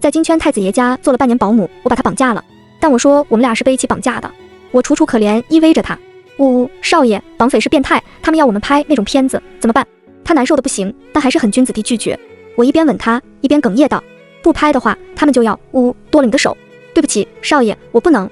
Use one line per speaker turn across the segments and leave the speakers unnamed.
在金圈太子爷家做了半年保姆，我把他绑架了。但我说我们俩是被一起绑架的，我楚楚可怜依偎着他。呜，少爷，绑匪是变态，他们要我们拍那种片子，怎么办？他难受的不行，但还是很君子地拒绝。我一边吻他，一边哽咽道：不拍的话，他们就要剁了你的手。对不起，少爷，我不能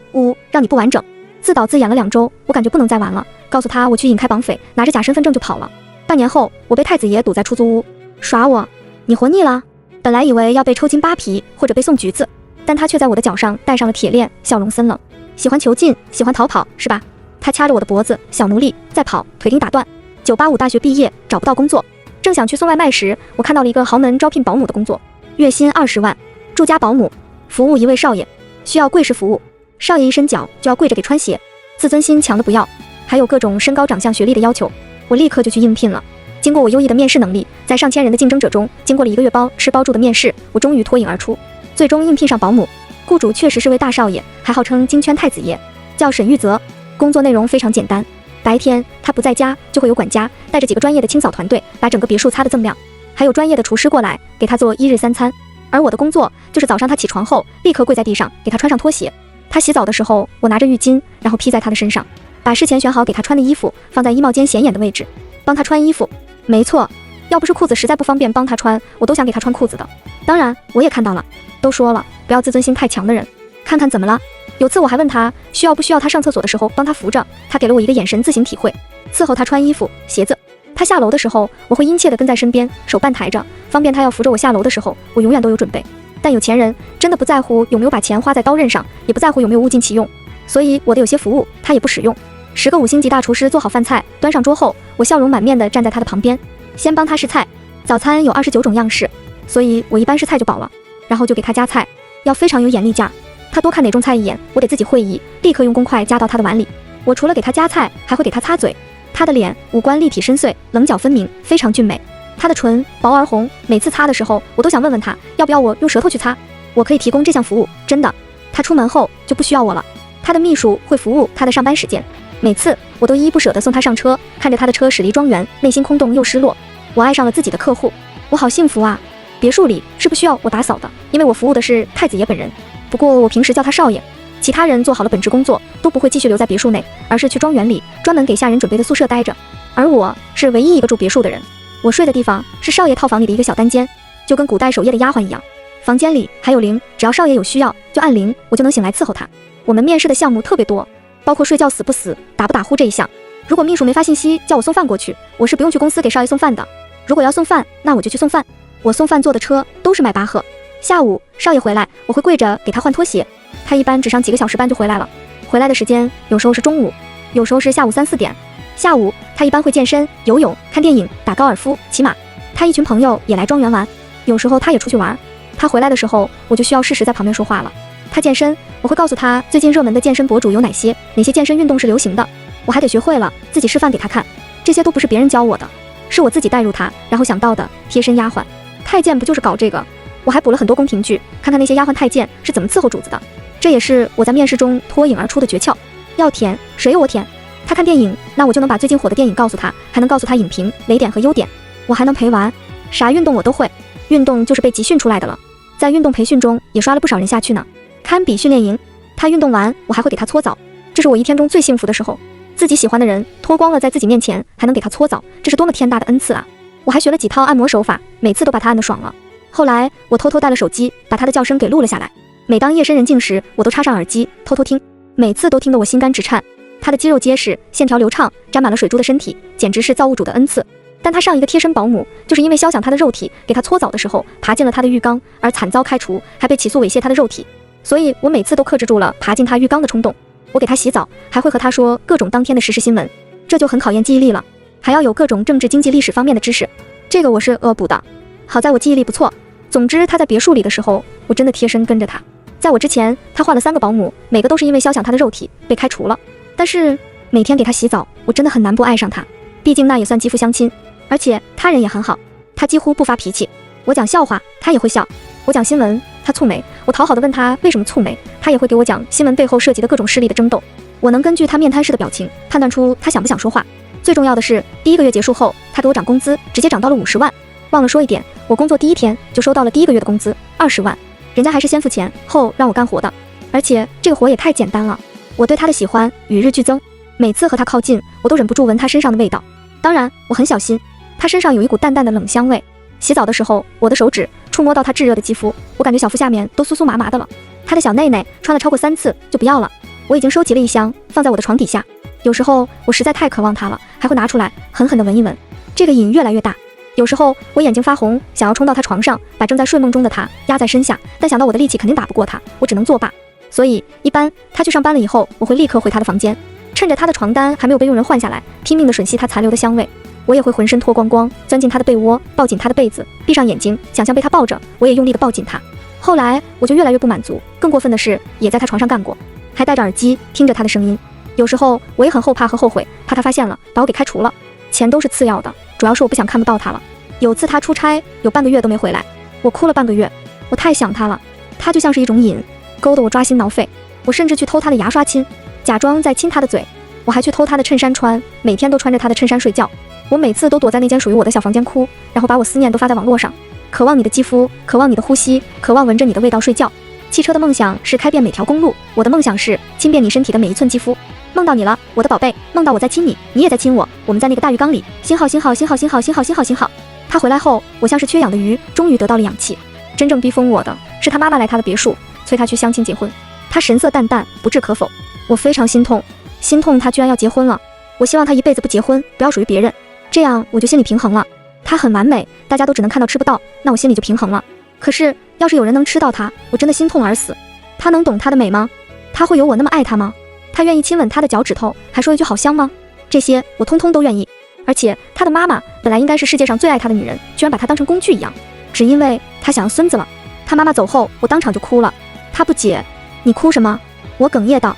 让你不完整。自导自演了2周，我感觉不能再玩了，告诉他我去引开绑匪，拿着假身份证就跑了。半年后，我被太子爷堵在出租屋，耍我，你活腻了？本来以为要被抽筋扒皮或者被送橘子，但他却在我的脚上戴上了铁链，笑容森冷。喜欢囚禁，喜欢逃跑，是吧？他掐着我的脖子，小奴隶，再跑，腿钉打断。985大学毕业，找不到工作，正想去送外卖时，我看到了一个豪门招聘保姆的工作，月薪20万，住家保姆，服务一位少爷，需要跪式服务，少爷一伸脚就要跪着给穿鞋，自尊心强的不要，还有各种身高、长相、学历的要求，我立刻就去应聘了。经过我优异的面试能力，在上千人的竞争者中，经过了1个月包吃包住的面试，我终于脱颖而出，最终应聘上保姆。雇主确实是位大少爷，还号称金圈太子爷，叫沈玉泽。工作内容非常简单，白天他不在家，就会有管家带着几个专业的清扫团队，把整个别墅擦得锃亮，还有专业的厨师过来给他做1日3餐。而我的工作就是早上他起床后，立刻跪在地上给他穿上拖鞋。他洗澡的时候，我拿着浴巾，然后披在他的身上，把事前选好给他穿的衣服放在衣帽间显眼的位置，帮他穿衣服。没错，要不是裤子实在不方便帮他穿，我都想给他穿裤子的。当然，我也看到了，都说了，不要自尊心太强的人。看看怎么了？有次我还问他需要不需要他上厕所的时候帮他扶着，他给了我一个眼神自行体会。伺候他穿衣服、鞋子。他下楼的时候，我会殷切地跟在身边，手半抬着，方便他要扶着我下楼的时候，我永远都有准备。但有钱人真的不在乎有没有把钱花在刀刃上，也不在乎有没有物尽其用，所以我的有些服务他也不使用。10个5星级大厨师做好饭菜，端上桌后，我笑容满面地站在他的旁边，先帮他试菜。早餐有29种样式，所以我一般试菜就饱了，然后就给他夹菜，要非常有眼力劲儿。他多看哪种菜一眼，我得自己会意，立刻用公筷夹到他的碗里。我除了给他夹菜，还会给他擦嘴。他的脸五官立体深邃，棱角分明，非常俊美。他的唇薄而红，每次擦的时候，我都想问问他要不要我用舌头去擦。我可以提供这项服务，真的。他出门后就不需要我了，他的秘书会服务他的上班时间。每次我都依依不舍地送他上车，看着他的车驶离庄园，内心空洞又失落。我爱上了自己的客户，我好幸福啊！别墅里是不需要我打扫的，因为我服务的是太子爷本人。不过我平时叫他少爷。其他人做好了本职工作，都不会继续留在别墅内，而是去庄园里专门给下人准备的宿舍待着。而我是唯一一个住别墅的人，我睡的地方是少爷套房里的一个小单间，就跟古代守夜的丫鬟一样。房间里还有铃，只要少爷有需要，就按铃，我就能醒来伺候他。我们面试的项目特别多，包括睡觉死不死、打不打呼这一项。如果秘书没发信息叫我送饭过去，我是不用去公司给少爷送饭的。如果要送饭，那我就去送饭。我送饭坐的车都是迈巴赫。下午少爷回来，我会跪着给他换拖鞋。他一般只上几个小时班就回来了，回来的时间有时候是中午，有时候是下午3、4点。下午他一般会健身、游泳、看电影、打高尔夫、骑马。他一群朋友也来庄园玩，有时候他也出去玩。他回来的时候，我就需要适时在旁边说话了。他健身，我会告诉他最近热门的健身博主有哪些健身运动是流行的，我还得学会了自己示范给他看。这些都不是别人教我的，是我自己带入他，然后想到的贴身丫鬟。太监不就是搞这个？我还补了很多宫廷剧，看看那些丫鬟太监是怎么伺候主子的。这也是我在面试中脱颖而出的诀窍。要舔，谁有我舔？他看电影，那我就能把最近火的电影告诉他，还能告诉他影评、雷点和优点。我还能陪玩，啥运动我都会。运动就是被集训出来的了，在运动培训中也刷了不少人下去呢。堪比训练营，他运动完，我还会给他搓澡，这是我一天中最幸福的时候。自己喜欢的人脱光了在自己面前，还能给他搓澡，这是多么天大的恩赐啊！我还学了几套按摩手法，每次都把他按得爽了。后来我偷偷带了手机，把他的叫声给录了下来。每当夜深人静时，我都插上耳机偷偷听，每次都听得我心肝直颤。他的肌肉结实，线条流畅，沾满了水珠的身体，简直是造物主的恩赐。但他上一个贴身保姆，就是因为肖想他的肉体，给他搓澡的时候爬进了他的浴缸，而惨遭开除，还被起诉猥亵他的肉体。所以我每次都克制住了爬进他浴缸的冲动。我给他洗澡，还会和他说各种当天的时事新闻，这就很考验记忆力了，还要有各种政治经济历史方面的知识，这个我是恶补的。好在我记忆力不错。总之他在别墅里的时候，我真的贴身跟着他。在我之前，他换了3个保姆，每个都是因为肖想他的肉体被开除了。但是每天给他洗澡，我真的很难不爱上他，毕竟那也算肌肤相亲。而且他人也很好，他几乎不发脾气。我讲笑话，他也会笑；我讲新闻，他蹙眉。我讨好的问他为什么蹙眉，他也会给我讲新闻背后涉及的各种势力的争斗。我能根据他面瘫式的表情判断出他想不想说话。最重要的是，第1个月结束后，他给我涨工资，直接涨到了50万。忘了说一点，我工作第1天就收到了第1个月的工资20万。人家还是先付钱后让我干活的，而且这个活也太简单了。我对他的喜欢与日俱增，每次和他靠近，我都忍不住闻他身上的味道。当然，我很小心，他身上有一股淡淡的冷香味。洗澡的时候，我的手指触摸到他炙热的肌肤，我感觉小腹下面都酥酥麻麻的了。他的小内内穿了超过3次就不要了，我已经收集了一箱，放在我的床底下。有时候我实在太渴望他了，还会拿出来狠狠地闻一闻。这个瘾越来越大，有时候我眼睛发红，想要冲到他床上，把正在睡梦中的他压在身下，但想到我的力气肯定打不过他，我只能作罢。所以一般他去上班了以后，我会立刻回他的房间，趁着他的床单还没有被佣人换下来，拼命地吮吸他残留的香味。我也会浑身脱光光，钻进他的被窝，抱紧他的被子，闭上眼睛，想象被他抱着，我也用力地抱紧他。后来我就越来越不满足，更过分的是也在他床上干过，还戴着耳机听着他的声音。有时候我也很后怕和后悔，怕他发现了把我给开除了。钱都是次要的，主要是我不想看不到他了。有次他出差有半个月都没回来，我哭了半个月，我太想他了。他就像是一种瘾，勾得我抓心挠肺。我甚至去偷他的牙刷亲，假装在亲他的嘴。我还去偷他的衬衫穿，每天都穿着他的衬衫睡觉。我每次都躲在那间属于我的小房间哭，然后把我思念都发在网络上。渴望你的肌肤，渴望你的呼吸，渴望闻着你的味道睡觉。汽车的梦想是开遍每条公路，我的梦想是亲遍你身体的每一寸肌肤。梦到你了，我的宝贝，梦到我在亲你，你也在亲我，我们在那个大浴缸里，心好心好心好心好心好心好心好。他回来后，我像是缺氧的鱼，终于得到了氧气。真正逼疯我的是他妈妈来他的别墅，催他去相亲结婚。他神色淡淡，不置可否。我非常心痛，心痛他居然要结婚了。我希望他一辈子不结婚，不要属于别人，这样我就心里平衡了。他很完美，大家都只能看到吃不到，那我心里就平衡了。可是要是有人能吃到他，我真的心痛而死。他能懂他的美吗？他会有我那么爱他吗？他愿意亲吻他的脚趾头，还说一句好香吗？这些我通通都愿意。而且他的妈妈本来应该是世界上最爱他的女人，居然把他当成工具一样，只因为他想要孙子了。他妈妈走后，我当场就哭了。他不解，你哭什么？我哽咽道，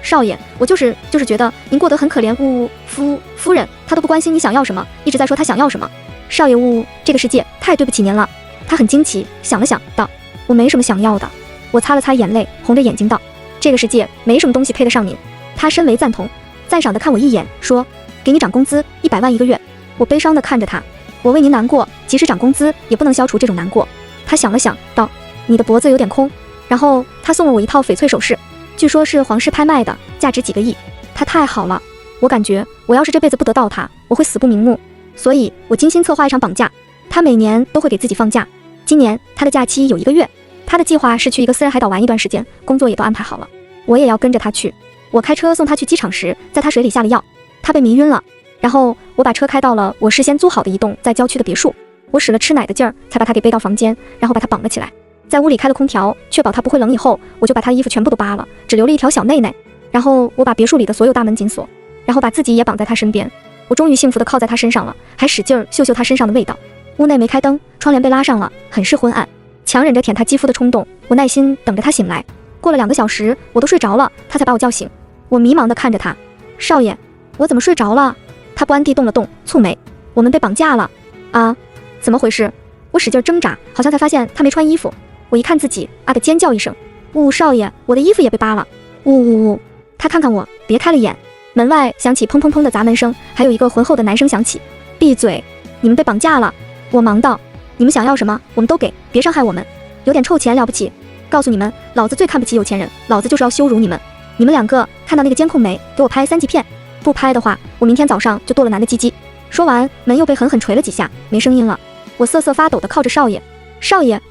少爷，我就是觉得您过得很可怜。夫人，他都不关心你想要什么，一直在说他想要什么。少爷，这个世界太对不起您了。他很惊奇，想了想道，我没什么想要的。我擦了擦眼泪，红着眼睛道，这个世界没什么东西配得上您。他深为赞同，赞赏地看我一眼，说，给你涨工资100万1个月。我悲伤地看着他，我为您难过，即使涨工资也不能消除这种难过。他想了想道，你的脖子有点空。然后他送了我一套翡翠首饰，据说是皇室拍卖的，价值几个亿。他太好了，我感觉我要是这辈子不得到他，我会死不瞑目。所以我精心策划一场绑架。他每年都会给自己放假，今年他的假期有1个月。他的计划是去一个私人海岛玩一段时间，工作也都安排好了，我也要跟着他去。我开车送他去机场时，在他水里下了药，他被迷晕了。然后我把车开到了我事先租好的一栋在郊区的别墅，我使了吃奶的劲儿，才把他给背到房间，然后把他绑了起来，在屋里开了空调，确保他不会冷以后，我就把他的衣服全部都扒了，只留了一条小内内。然后我把别墅里的所有大门紧锁，然后把自己也绑在他身边。我终于幸福地靠在他身上了，还使劲嗅嗅他身上的味道。屋内没开灯，窗帘被拉上了，很是昏暗。强忍着舔他肌肤的冲动，我耐心等着他醒来。过了2个小时，我都睡着了，他才把我叫醒。我迷茫地看着他，少爷，我怎么睡着了？他不安地动了动，蹙眉，我们被绑架了啊？怎么回事？我使劲挣扎，好像才发现他没穿衣服。我一看自己，啊的尖叫一声，少爷，我的衣服也被扒了。他看看我，别开了眼。门外响起砰砰砰的砸门声，还有一个浑厚的男声响起，闭嘴，你们被绑架了。我忙道，你们想要什么我们都给，别伤害我们。有点臭钱了不起？告诉你们，老子最看不起有钱人，老子就是要羞辱你们。你们2个看到那个监控没？给我拍3级片，不拍的话，我明天早上就剁了男的鸡鸡。说完，门又被狠狠捶了几下，没声音了。我瑟瑟发抖地靠着少爷，少爷，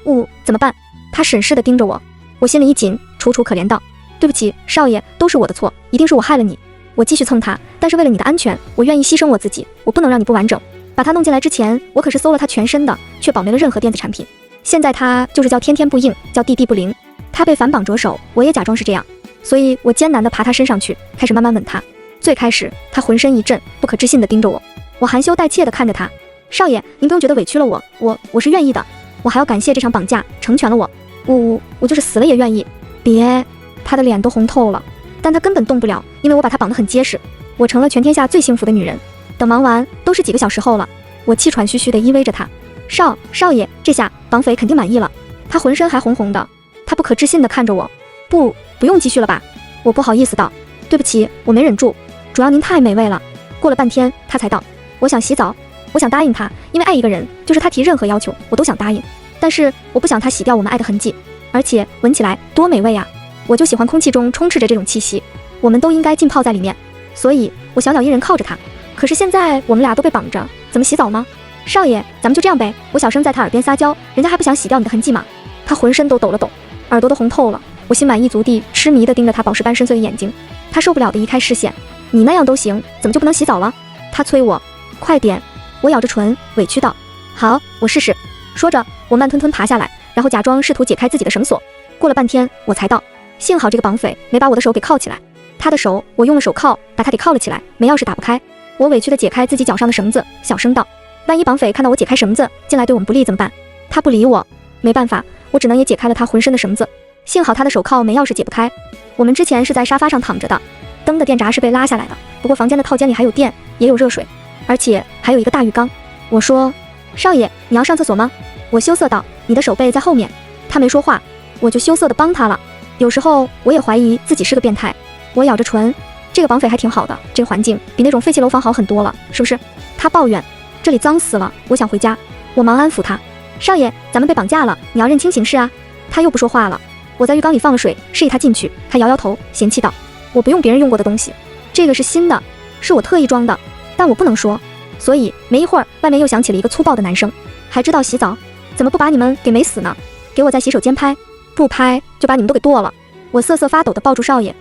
怎么办？他审视地盯着我，我心里一紧，楚楚可怜道，对不起，少爷，都是我的错，一定是我害了你。我继续蹭他，但是为了你的安全，我愿意牺牲我自己，我不能让你不完整。把他弄进来之前，我可是搜了他全身的，确保没了任何电子产品。现在他就是叫天天不应，叫地地不灵。他被反绑着手，我也假装是这样，所以我艰难地爬他身上去，开始慢慢吻他。最开始他浑身一震，不可置信地盯着我，我含羞带怯地看着他，少爷，您不用觉得委屈了我是愿意的，我还要感谢这场绑架成全了我。我就是死了也愿意。别，他的脸都红透了，但他根本动不了，因为我把他绑得很结实。我成了全天下最幸福的女人。等忙完都是几个小时后了，我气喘吁吁地依偎着他，少爷，这下绑匪肯定满意了。他浑身还红红的，他不可置信地看着我，不用继续了吧？我不好意思道，对不起，我没忍住，主要您太美味了。过了半天他才道，我想洗澡。我想答应他，因为爱一个人就是他提任何要求我都想答应，但是我不想他洗掉我们爱的痕迹。而且闻起来多美味啊！我就喜欢空气中充斥着这种气息，我们都应该浸泡在里面。所以我小鸟依人靠着他。可是现在我们俩都被绑着，怎么洗澡吗？少爷，咱们就这样呗。我小声在他耳边撒娇，人家还不想洗掉你的痕迹吗？他浑身都抖了抖，耳朵都红透了。我心满意足地痴迷地盯着他宝石般深邃的眼睛，他受不了地移开视线。你那样都行，怎么就不能洗澡了？他催我，快点。我咬着唇，委屈道，好，我试试。说着，我慢吞吞爬下来，然后假装试图解开自己的绳索。过了半天，我才到，幸好这个绑匪没把我的手给铐起来。他的手，我用了手铐把他给铐了起来，没钥匙打不开。我委屈地解开自己脚上的绳子，小声道，万一绑匪看到我解开绳子进来对我们不利怎么办？他不理我，没办法，我只能也解开了他浑身的绳子。幸好他的手铐没钥匙解不开。我们之前是在沙发上躺着的，灯的电闸是被拉下来的，不过房间的套间里还有电，也有热水，而且还有一个大浴缸。我说，少爷，你要上厕所吗？我羞涩道，你的手背在后面。他没说话，我就羞涩地帮他了。有时候我也怀疑自己是个变态。我咬着唇，这个绑匪还挺好的，这个环境比那种废弃楼房好很多了，是不是？他抱怨，这里脏死了，我想回家。我忙安抚他，少爷，咱们被绑架了，你要认清形势啊。他又不说话了。我在浴缸里放了水，示意他进去。他摇摇头，嫌弃道，我不用别人用过的东西，这个是新的，是我特意装的，但我不能说。所以没一会儿，外面又响起了一个粗暴的男声，还知道洗澡，怎么不把你们给美死呢？给我在洗手间拍，不拍就把你们都给剁了。我瑟瑟发抖地抱住少爷，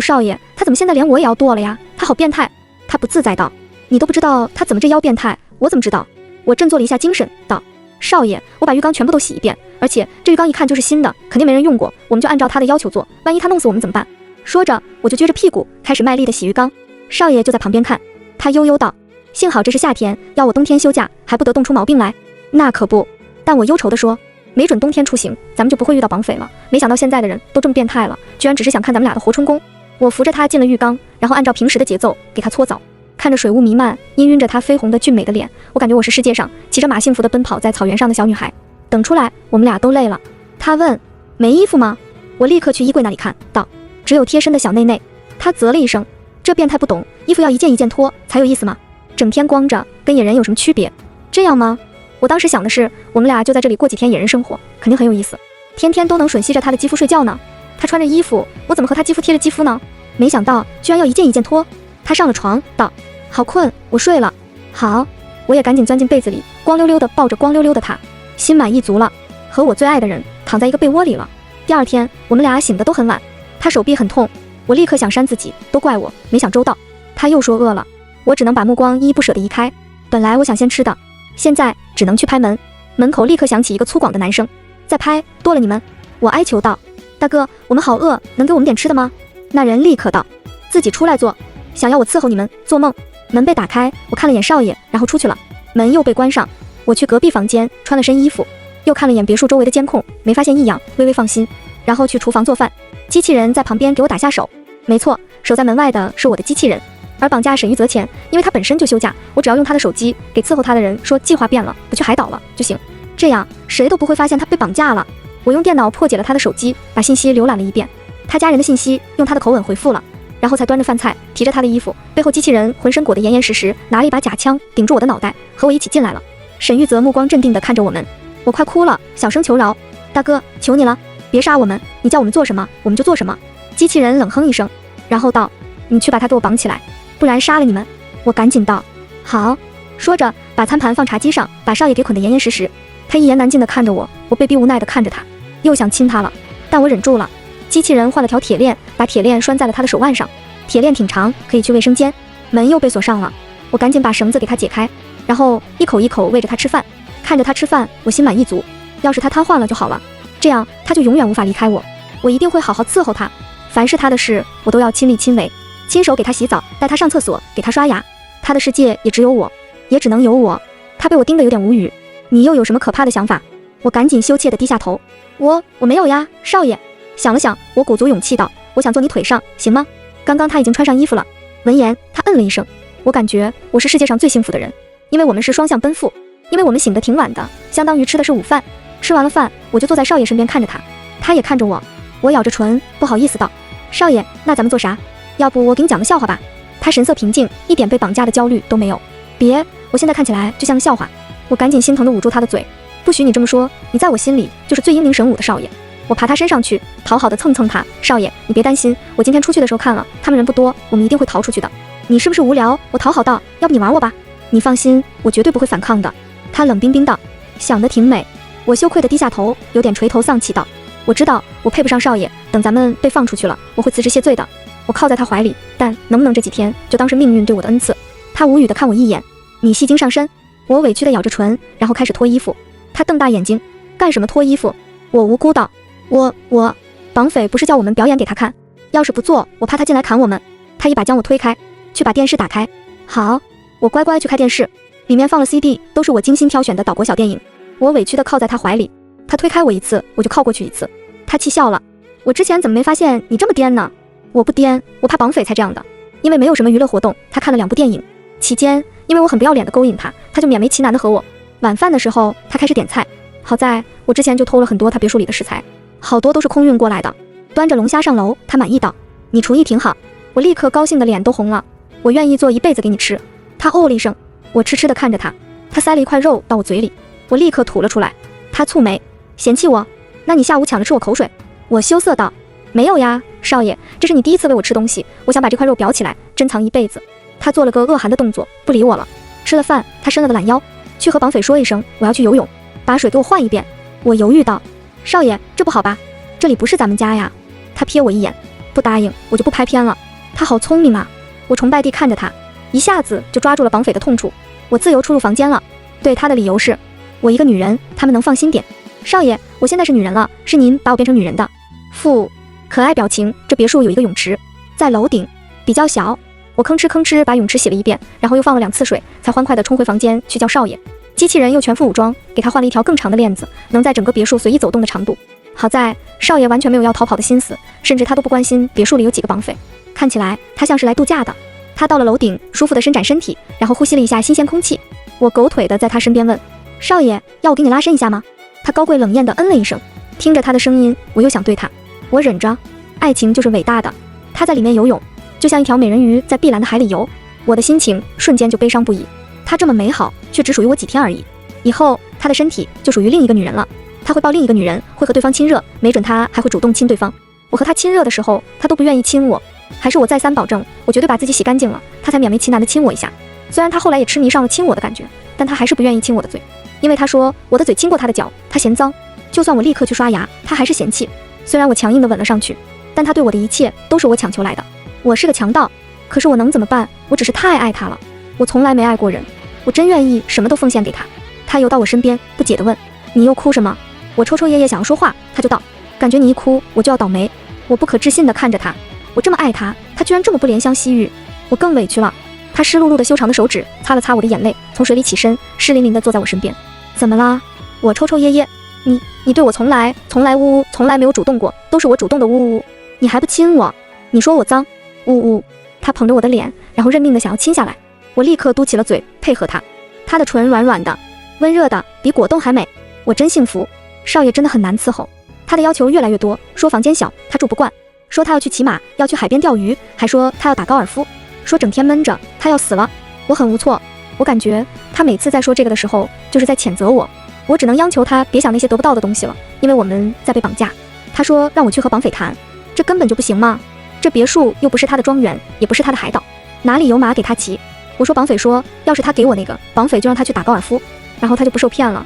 少爷，他怎么现在连我也要剁了呀？他好变态。他不自在道，你都不知道他怎么这妖变态，我怎么知道？我振作了一下精神道，少爷，我把浴缸全部都洗一遍，而且这浴缸一看就是新的，肯定没人用过，我们就按照他的要求做，万一他弄死我们怎么办？说着我就撅着屁股开始卖力地洗浴缸。少爷就在旁边看，他悠悠道，幸好这是夏天，要我冬天休假还不得冻出毛病来。那可不，但我忧愁地说，没准冬天出行咱们就不会遇到绑匪了。没想到现在的人都这么变态了，居然只是想看咱们俩的活春宫。我扶着他进了浴缸，然后按照平时的节奏给他搓澡，看着水雾弥漫，氤氲着他绯红的俊美的脸，我感觉我是世界上骑着马幸福地奔跑在草原上的小女孩。等出来，我们俩都累了。他问，没衣服吗？我立刻去衣柜那里看，道，只有贴身的小内内。他啧了一声，这变态不懂，衣服要一件一件脱才有意思吗？整天光着跟野人有什么区别？这样吗？我当时想的是，我们俩就在这里过几天野人生活，肯定很有意思，天天都能吮吸着他的肌肤睡觉呢。他穿着衣服，我怎么和他肌肤贴着肌肤呢？没想到居然要一件一件脱。他上了床，道，好困，我睡了。好，我也赶紧钻进被子里，光溜溜的抱着光溜溜的他，心满意足了，和我最爱的人躺在一个被窝里了。第二天我们俩醒得都很晚，他手臂很痛，我立刻想扇自己，都怪我没想周到。他又说饿了，我只能把目光依依不舍地移开。本来我想先吃的，现在只能去拍门。门口立刻响起一个粗犷的男声，再拍多了你们。我哀求道，大哥，我们好饿，能给我们点吃的吗？那人立刻道，自己出来坐，想要我伺候你们，做梦。门被打开，我看了眼少爷，然后出去了。门又被关上，我去隔壁房间穿了身衣服，又看了眼别墅周围的监控，没发现异样，微微放心。然后去厨房做饭，机器人在旁边给我打下手。没错，守在门外的是我的机器人。而绑架沈玉泽前，因为他本身就休假，我只要用他的手机给伺候他的人说计划变了，不去海岛了就行，这样谁都不会发现他被绑架了。我用电脑破解了他的手机，把信息浏览了一遍，他家人的信息用他的口吻回复了，然后才端着饭菜，提着他的衣服，背后机器人浑身裹得严严实实，拿了一把假枪顶住我的脑袋，和我一起进来了。沈玉泽目光镇定地看着我们，我快哭了，小声求饶，大哥，求你了，别杀我们，你叫我们做什么我们就做什么。机器人冷哼一声，然后道，你去把他给我绑起来，不然杀了你们。我赶紧道，好。说着把餐盘放茶几上，把少爷给捆得严严实实。他一言难尽地看着我，我被逼无奈地看着他，又想亲他了，但我忍住了。机器人换了条铁链，把铁链拴在了他的手腕上，铁链挺长，可以去卫生间。门又被锁上了，我赶紧把绳子给他解开，然后一口一口喂着他吃饭。看着他吃饭，我心满意足。要是他瘫痪了就好了，这样他就永远无法离开我，我一定会好好伺候他。凡是他的事，我都要亲力亲为，亲手给他洗澡，带他上厕所，给他刷牙。他的世界也只有我，也只能有我。他被我盯得有点无语。你又有什么可怕的想法？我赶紧羞怯地低下头。我没有呀，少爷。想了想，我鼓足勇气道，我想坐你腿上，行吗？刚刚他已经穿上衣服了。闻言，他嗯了一声。我感觉我是世界上最幸福的人，因为我们是双向奔赴，因为我们醒得挺晚的，相当于吃的是午饭。吃完了饭，我就坐在少爷身边看着他，他也看着我。我咬着唇，不好意思道，少爷，那咱们做啥？要不我给你讲个笑话吧。他神色平静，一点被绑架的焦虑都没有。别，我现在看起来就像个笑话。我赶紧心疼地捂住他的嘴，不许你这么说，你在我心里就是最英明神武的少爷。我爬他身上去，讨好的蹭蹭他。少爷，你别担心，我今天出去的时候看了，他们人不多，我们一定会逃出去的。你是不是无聊？我讨好道，要不你玩我吧。你放心，我绝对不会反抗的。他冷冰冰道，想得挺美。我羞愧的低下头，有点垂头丧气道，我知道我配不上少爷，等咱们被放出去了，我会辞职谢罪的。我靠在他怀里，但能不能这几天就当是命运对我的恩赐？他无语的看我一眼，你戏精上身。我委屈的咬着唇，然后开始脱衣服。他瞪大眼睛，干什么脱衣服？我无辜道，我绑匪不是叫我们表演给他看，要是不做，我怕他进来砍我们。他一把将我推开，去把电视打开。好，我乖乖去开电视，里面放了 CD， 都是我精心挑选的岛国小电影。我委屈的靠在他怀里，他推开我一次，我就靠过去一次。他气笑了，我之前怎么没发现你这么颠呢？我不颠，我怕绑匪才这样的。因为没有什么娱乐活动，他看了2部电影。期间，因为我很不要脸的勾引他，他就勉为其难的和我。晚饭的时候，他开始点菜。好在我之前就偷了很多他别墅里的食材，好多都是空运过来的。端着龙虾上楼，他满意道，你厨艺挺好。我立刻高兴的脸都红了，我愿意做一辈子给你吃。他哦了一声，我痴痴的看着他，他塞了一块肉到我嘴里，我立刻吐了出来。他蹙眉，嫌弃我？那你下午抢着吃我口水？我羞涩道，没有呀，少爷，这是你第一次喂我吃东西，我想把这块肉裱起来，珍藏一辈子。他做了个恶寒的动作，不理我了。吃了饭，他伸了个懒腰，去和绑匪说一声我要去游泳，把水给我换一遍。我犹豫道，少爷，这不好吧？这里不是咱们家呀。他瞥我一眼，不答应我就不拍片了。他好聪明啊。我崇拜地看着他，一下子就抓住了绑匪的痛处。我自由出入房间了。对他的理由是，我一个女人，他们能放心点。少爷，我现在是女人了，是您把我变成女人的。可爱表情。这别墅有一个泳池，在楼顶，比较小。我吭哧吭哧把泳池洗了一遍，然后又放了2次水，才欢快地冲回房间去叫少爷。机器人又全副武装，给他换了一条更长的链子，能在整个别墅随意走动的长度。好在少爷完全没有要逃跑的心思，甚至他都不关心别墅里有几个绑匪，看起来他像是来度假的。他到了楼顶，舒服地伸展身体，然后呼吸了一下新鲜空气。我狗腿地在他身边问，少爷，要我给你拉伸一下吗？他高贵冷艳地嗯了一声。听着他的声音，我又想对他，我忍着，爱情就是伟大的。他在里面游泳，就像一条美人鱼在碧蓝的海里游，我的心情瞬间就悲伤不已。他这么美好，却只属于我几天而已。以后他的身体就属于另一个女人了，他会抱另一个女人，会和对方亲热，没准他还会主动亲对方。我和他亲热的时候，他都不愿意亲我，还是我再三保证，我绝对把自己洗干净了，他才勉为其难地亲我一下。虽然他后来也痴迷上了亲我的感觉，但他还是不愿意亲我的嘴，因为他说我的嘴亲过他的脚，他嫌脏。就算我立刻去刷牙，他还是嫌弃。虽然我强硬地吻了上去，但他对我的一切都是我强求来的。我是个强盗，可是我能怎么办？我只是太爱他了，我从来没爱过人，我真愿意什么都奉献给他。他游到我身边，不解地问，你又哭什么？我抽抽噎噎想要说话，他就道，感觉你一哭我就要倒霉。我不可置信地看着他，我这么爱他，他居然这么不怜香惜玉，我更委屈了。他湿漉漉的修长的手指擦了擦我的眼泪，从水里起身，湿淋淋地坐在我身边。怎么啦？我抽抽噎噎。你对我从来呜呜，从来没有主动过，都是我主动的呜呜呜。你还不亲我？你说我脏？呜呜。他捧着我的脸，然后认命的想要亲下来。我立刻嘟起了嘴，配合他。他的唇软软的，温热的，比果冻还美。我真幸福。少爷真的很难伺候，他的要求越来越多，说房间小他住不惯，说他要去骑马，要去海边钓鱼，还说他要打高尔夫，说整天闷着他要死了。我很无措，我感觉他每次在说这个的时候，就是在谴责我。我只能央求他别想那些得不到的东西了，因为我们在被绑架。他说让我去和绑匪谈，这根本就不行嘛。这别墅又不是他的庄园，也不是他的海岛，哪里有马给他骑？我说绑匪说，要是他给我那个，绑匪就让他去打高尔夫，然后他就不受骗了。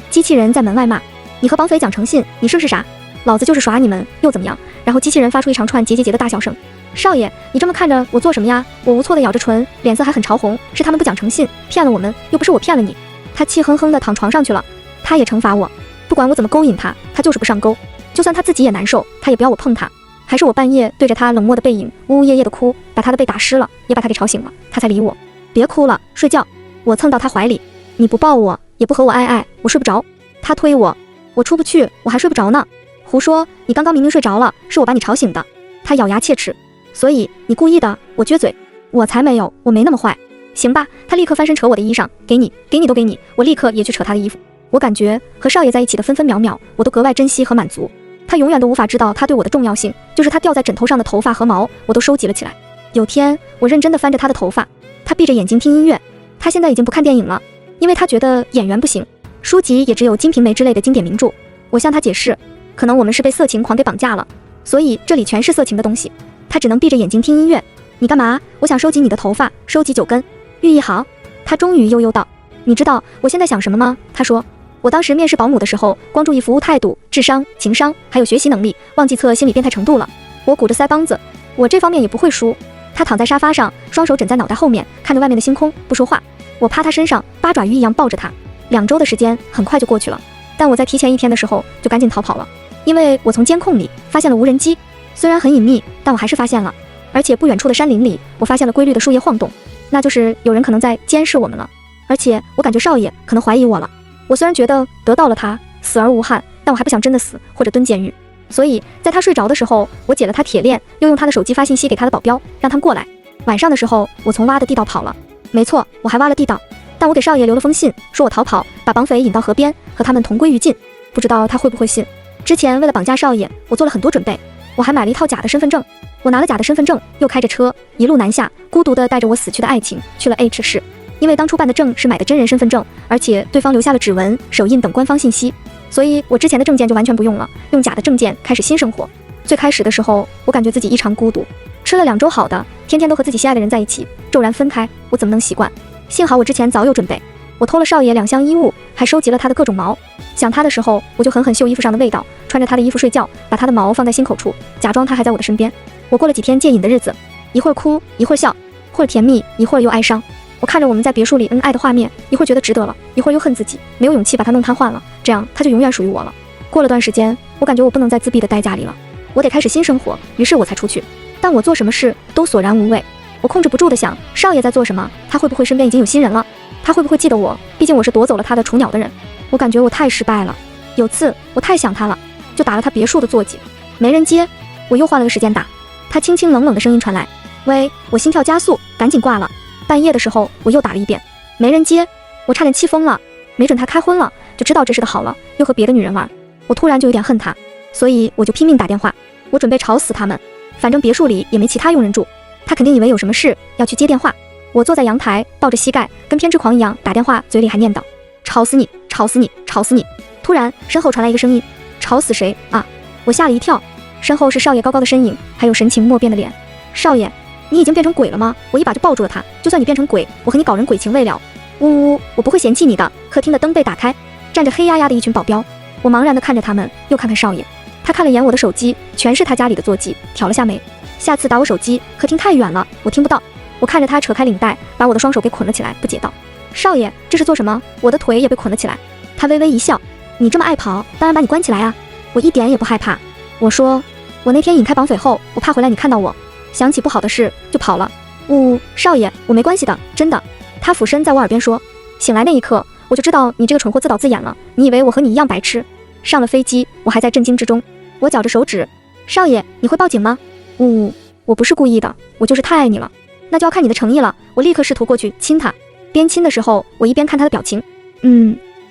机器人在门外骂，你和绑匪讲诚信，你是不是傻？老子就是耍你们又怎么样？然后机器人发出一长串结结结的大笑声。少爷，你这么看着我做什么呀？我无措地咬着唇，脸色还很潮红。是他们不讲诚信，骗了我们，又不是我骗了你。他气哼哼地躺床上去了。他也惩罚我，不管我怎么勾引他，他就是不上钩。就算他自己也难受，他也不要我碰他。还是我半夜对着他冷漠的背影呜呜咽咽的哭，把他的背打湿了，也把他给吵醒了，他才理我。别哭了，睡觉。我蹭到他怀里，你不抱我，也不和我爱爱，我睡不着。他推我，我出不去，我还睡不着呢。胡说，你刚刚明明睡着了，是我把你吵醒的。他咬牙切齿，所以你故意的。我撅嘴，我才没有，我没那么坏。行吧，他立刻翻身扯我的衣裳，给你都给你。我立刻也去扯他的衣服。我感觉和少爷在一起的分分秒秒，我都格外珍惜和满足。他永远都无法知道他对我的重要性，就是他掉在枕头上的头发和毛，我都收集了起来。有天，我认真地翻着他的头发，他闭着眼睛听音乐。他现在已经不看电影了，因为他觉得演员不行，书籍也只有《金瓶梅》之类的经典名著。我向他解释，可能我们是被色情狂给绑架了，所以这里全是色情的东西。他只能闭着眼睛听音乐。你干嘛？我想收集你的头发，收集9根。寓意好。他终于悠悠道。你知道我现在想什么吗？他说。我当时面试保姆的时候，光注意服务态度、智商、情商，还有学习能力，忘记测心理变态程度了。我鼓着腮帮子，我这方面也不会输。他躺在沙发上，双手枕在脑袋后面，看着外面的星空，不说话。我趴他身上，八爪鱼一样抱着他。2周的时间很快就过去了，但我在提前1天的时候就赶紧逃跑了，因为我从监控里发现了无人机，虽然很隐秘，但我还是发现了。而且不远处的山林里，我发现了规律的树叶晃动，那就是有人可能在监视我们了。而且我感觉少爷可能怀疑我了。我虽然觉得得到了他，死而无憾，但我还不想真的死或者蹲监狱。所以在他睡着的时候，我解了他铁链，又用他的手机发信息给他的保镖，让他们过来。晚上的时候，我从挖的地道跑了。没错，我还挖了地道，但我给少爷留了封信，说我逃跑，把绑匪引到河边，和他们同归于尽。不知道他会不会信。之前为了绑架少爷，我做了很多准备，我还买了一套假的身份证。我拿了假的身份证，又开着车一路南下，孤独地带着我死去的爱情去了 H 市。因为当初办的证是买的真人身份证，而且对方留下了指纹、手印等官方信息，所以我之前的证件就完全不用了，用假的证件开始新生活。最开始的时候，我感觉自己异常孤独，吃了2周好的，天天都和自己心爱的人在一起，骤然分开，我怎么能习惯？幸好我之前早有准备，我偷了少爷2箱衣物，还收集了他的各种毛。想他的时候，我就狠狠嗅衣服上的味道，穿着他的衣服睡觉，把他的毛放在心口处，假装他还在我的身边。我过了几天戒瘾的日子，一会儿哭，一会儿笑，或者甜蜜，一会儿又哀伤。我看着我们在别墅里恩爱的画面，一会儿觉得值得了，一会儿又恨自己没有勇气把他弄瘫痪了，这样他就永远属于我了。过了段时间，我感觉我不能再自闭的待家里了，我得开始新生活，于是我才出去。但我做什么事都索然无味，我控制不住的想，少爷在做什么？他会不会身边已经有新人了？他会不会记得我？毕竟我是夺走了他的雏鸟的人。我感觉我太失败了。有次我太想他了，就打了他别墅的座机，没人接，我又换了个时间打，他清清冷冷的声音传来，喂，我心跳加速，赶紧挂了。半夜的时候我又打了1遍，没人接，我差点气疯了，没准他开荤了，就知道这事的好了，又和别的女人玩。我突然就有点恨他，所以我就拼命打电话，我准备吵死他们，反正别墅里也没其他佣人住，他肯定以为有什么事要去接电话。我坐在阳台抱着膝盖，跟偏执狂一样打电话，嘴里还念叨，吵死你，吵死你，吵死你。突然身后传来一个声音，吵死谁啊？我吓了一跳，身后是少爷高高的身影，还有神情莫辨的脸。少爷，你已经变成鬼了吗？我一把就抱住了他，就算你变成鬼，我和你搞人鬼情未了。呜呜呜，我不会嫌弃你的。客厅的灯被打开，站着黑压压的一群保镖。我茫然地看着他们，又看看少爷，他看了眼我的手机，全是他家里的座机，挑了下眉。下次打我手机，客厅太远了，我听不到。我看着他扯开领带，把我的双手给捆了起来，不解道：少爷，这是做什么？我的腿也被捆了起来。他微微一笑，你这么爱跑，当然把你关起来啊。我一点也不害怕。我说，我那天引开绑匪后，我怕回来你看到我，想起不好的事就跑了。呜，少爷，我没关系的，真的。他俯身在我耳边说。醒来那一刻，我就知道你这个蠢货自导自演了，你以为我和你一样白痴。上了飞机，我还在震惊之中。我绞着手指，少爷，你会报警吗？呜，我不是故意的，我就是太爱你了。那就要看你的诚意了。我立刻试图过去亲他，边亲的时候，我一边看他的表情。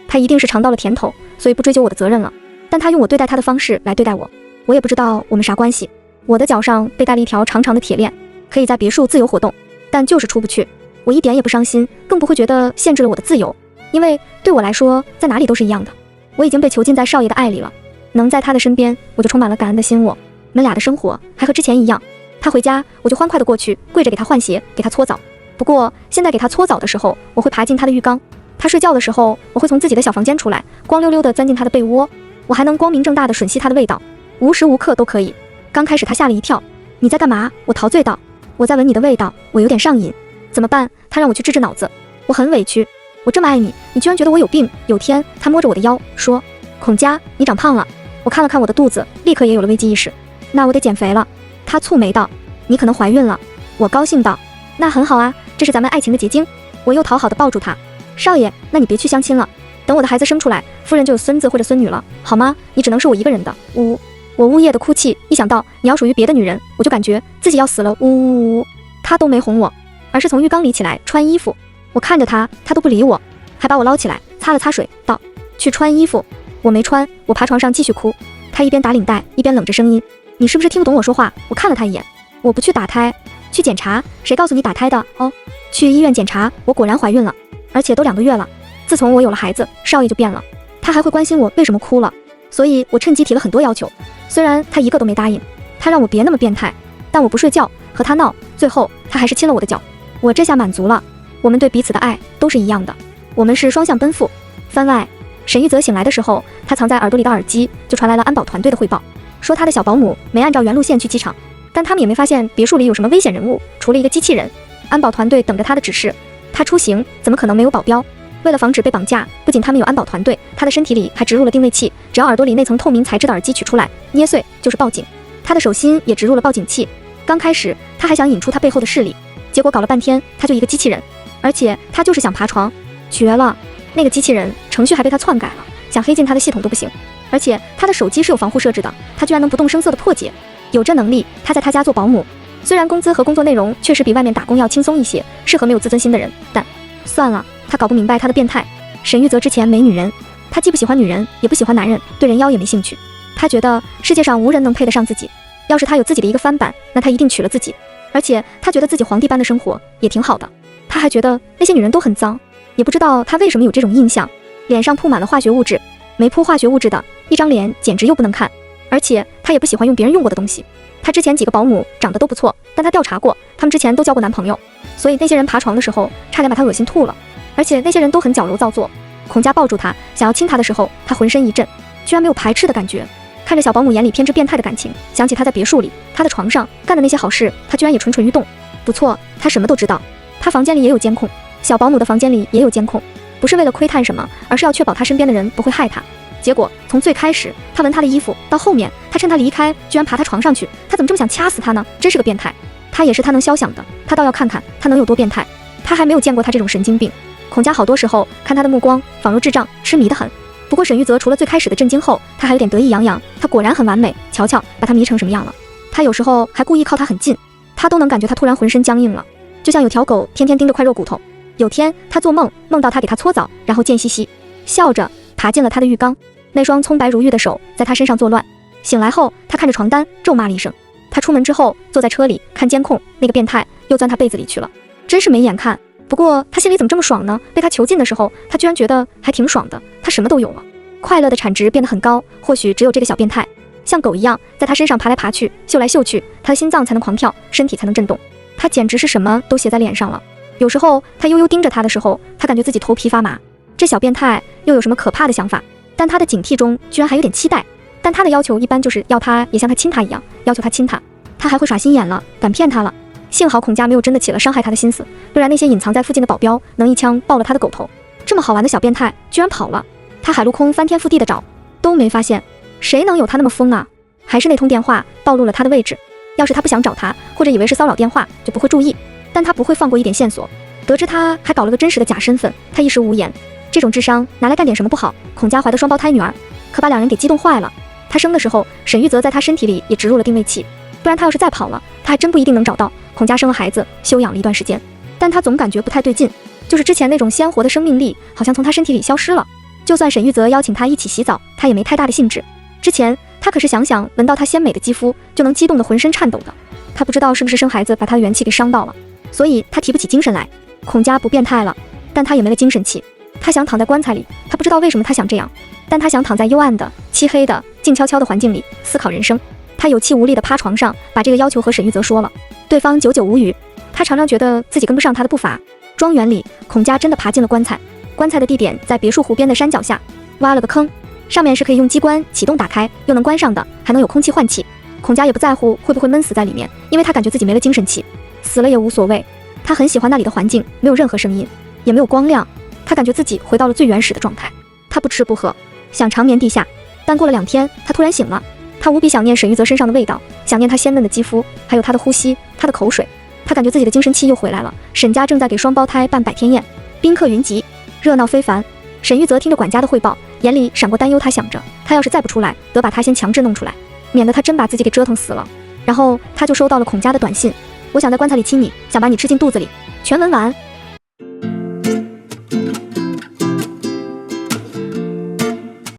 他一定是尝到了甜头，所以不追究我的责任了。但他用我对待他的方式来对待我，我也不知道我们啥关系。我的脚上被戴了一条长长的铁链，可以在别墅自由活动，但就是出不去。我一点也不伤心，更不会觉得限制了我的自由，因为对我来说，在哪里都是一样的。我已经被囚禁在少爷的爱里了，能在他的身边，我就充满了感恩的心。我们俩的生活还和之前一样，他回家，我就欢快地过去，跪着给他换鞋，给他搓澡。不过现在给他搓澡的时候，我会爬进他的浴缸；他睡觉的时候，我会从自己的小房间出来，光溜溜地钻进他的被窝。我还能光明正大地吮吸他的味道，无时无刻都可以。刚开始他吓了一跳，你在干嘛？我陶醉道，我在闻你的味道，我有点上瘾，怎么办？他让我去治脑子，我很委屈，我这么爱你，你居然觉得我有病。有天他摸着我的腰说，孔佳，你长胖了。我看了看我的肚子，立刻也有了危机意识，那我得减肥了。他蹙眉道，你可能怀孕了。我高兴道，那很好啊，这是咱们爱情的结晶。我又讨好的抱住他，少爷，那你别去相亲了，等我的孩子生出来，夫人就有孙子或者孙女了，好吗？你只能是我一个人的。呜，我呜咽的哭泣，一想到你要属于别的女人，我就感觉自己要死了。呜呜呜，他都没哄我，而是从浴缸里起来穿衣服。我看着他，他都不理我，还把我捞起来擦了擦水，道，去穿衣服。我没穿，我爬床上继续哭。他一边打领带一边冷着声音，你是不是听不懂我说话？我看了他一眼，我不去打胎，去检查。谁告诉你打胎的？哦，去医院检查，我果然怀孕了，而且都2个月了。自从我有了孩子，少爷就变了，他还会关心我为什么哭了。所以我趁机提了很多要求，虽然他一个都没答应。他让我别那么变态，但我不睡觉和他闹，最后他还是亲了我的脚。我这下满足了，我们对彼此的爱都是一样的，我们是双向奔赴。番外，沈玉泽醒来的时候，他藏在耳朵里的耳机就传来了安保团队的汇报，说他的小保姆没按照原路线去机场，但他们也没发现别墅里有什么危险人物，除了一个机器人。安保团队等着他的指示，他出行怎么可能没有保镖？为了防止被绑架，不仅他们有安保团队，他的身体里还植入了定位器，只要耳朵里那层透明材质的耳机取出来，捏碎就是报警。他的手心也植入了报警器。刚开始他还想引出他背后的势力，结果搞了半天他就一个机器人，而且他就是想爬床，绝了！那个机器人程序还被他篡改了，想黑进他的系统都不行。而且他的手机是有防护设置的，他居然能不动声色的破解。有这能力，他在他家做保姆，虽然工资和工作内容确实比外面打工要轻松一些，适合没有自尊心的人，但算了，他搞不明白他的变态。沈玉泽之前没女人，他既不喜欢女人，也不喜欢男人，对人妖也没兴趣。他觉得世界上无人能配得上自己，要是他有自己的一个翻版，那他一定娶了自己。而且他觉得自己皇帝般的生活也挺好的。他还觉得那些女人都很脏，也不知道他为什么有这种印象。脸上铺满了化学物质，没铺化学物质的一张脸简直又不能看。而且他也不喜欢用别人用过的东西。他之前几个保姆长得都不错，但他调查过，他们之前都交过男朋友，所以那些人爬床的时候差点把他恶心吐了。而且那些人都很矫揉造作。孔家抱住他想要亲他的时候，他浑身一震，居然没有排斥的感觉。看着小保姆眼里偏执变态的感情，想起他在别墅里，他的床上干的那些好事，他居然也蠢蠢欲动。不错，他什么都知道。他房间里也有监控，小保姆的房间里也有监控，不是为了窥探什么，而是要确保他身边的人不会害他。结果从最开始他闻他的衣服，到后面他趁他离开居然爬他床上去，他怎么这么想掐死他呢？真是个变态。他也是他能肖想的，他倒要看看他能有多变态。他还没有见过他这种神经病。孔家好多时候看他的目光仿若智障，痴迷的很。不过沈玉泽除了最开始的震惊后，他还有点得意洋洋，他果然很完美，瞧瞧把他迷成什么样了。他有时候还故意靠他很近，他都能感觉他突然浑身僵硬了，就像有条狗天天盯着块肉骨头。有天他做梦，梦到他给他搓澡，然后贱兮兮笑着爬进了他的浴缸，那双葱白如玉的手在他身上作乱。醒来后他看着床单咒骂了一声。他出门之后坐在车里看监控，那个变态又钻他被子里去了，真是没眼看。不过他心里怎么这么爽呢？被他囚禁的时候，他居然觉得还挺爽的，他什么都有了，快乐的产值变得很高。或许只有这个小变态像狗一样在他身上爬来爬去，嗅来嗅去，他的心脏才能狂跳，身体才能震动。他简直是什么都写在脸上了。有时候他悠悠盯着他的时候，他感觉自己头皮发麻。这小变态又有什么可怕的想法？但他的警惕中居然还有点期待。但他的要求一般就是要他也像他亲他一样，要求他亲他。他还会耍心眼了，敢骗他了。幸好孔家没有真的起了伤害他的心思，不然那些隐藏在附近的保镖能一枪爆了他的狗头。这么好玩的小变态居然跑了。他海陆空翻天覆地的找，都没发现。谁能有他那么疯啊？还是那通电话暴露了他的位置。要是他不想找他，或者以为是骚扰电话，就不会注意。但他不会放过一点线索。得知他还搞了个真实的假身份，他一时无言。这种智商拿来干点什么不好？孔家怀的双胞胎女儿，可把两人给激动坏了。他生的时候，沈玉泽在他身体里也植入了定位器，不然他要是再跑了，他还真不一定能找到。孔家生了孩子，休养了一段时间，但他总感觉不太对劲，就是之前那种鲜活的生命力好像从他身体里消失了。就算沈玉泽邀请他一起洗澡，他也没太大的兴致。之前他可是想闻到他鲜美的肌肤就能激动得浑身颤抖的。他不知道是不是生孩子把他的元气给伤到了，所以他提不起精神来。孔家不变态了，但他也没了精神气。他想躺在棺材里，他不知道为什么他想这样，但他想躺在幽暗的、漆黑的、静悄悄的环境里思考人生。他有气无力地趴床上，把这个要求和沈玉泽说了。对方久久无语，他常常觉得自己跟不上他的步伐。庄园里，孔家真的爬进了棺材。棺材的地点在别墅湖边的山脚下，挖了个坑，上面是可以用机关启动打开，又能关上的，还能有空气换气。孔家也不在乎会不会闷死在里面，因为他感觉自己没了精神气，死了也无所谓。他很喜欢那里的环境，没有任何声音，也没有光亮，他感觉自己回到了最原始的状态。他不吃不喝，想长眠地下。但过了2天，他突然醒了。他无比想念沈玉泽身上的味道，想念他鲜嫩的肌肤，还有他的呼吸，他的口水。他感觉自己的精神气又回来了。沈家正在给双胞胎办百天宴，宾客云集，热闹非凡。沈玉泽听着管家的汇报，眼里闪过担忧。他想着，他要是再不出来，得把他先强制弄出来，免得他真把自己给折腾死了。然后他就收到了孔家的短信：我想在棺材里亲你，想把你吃进肚子里。全文完。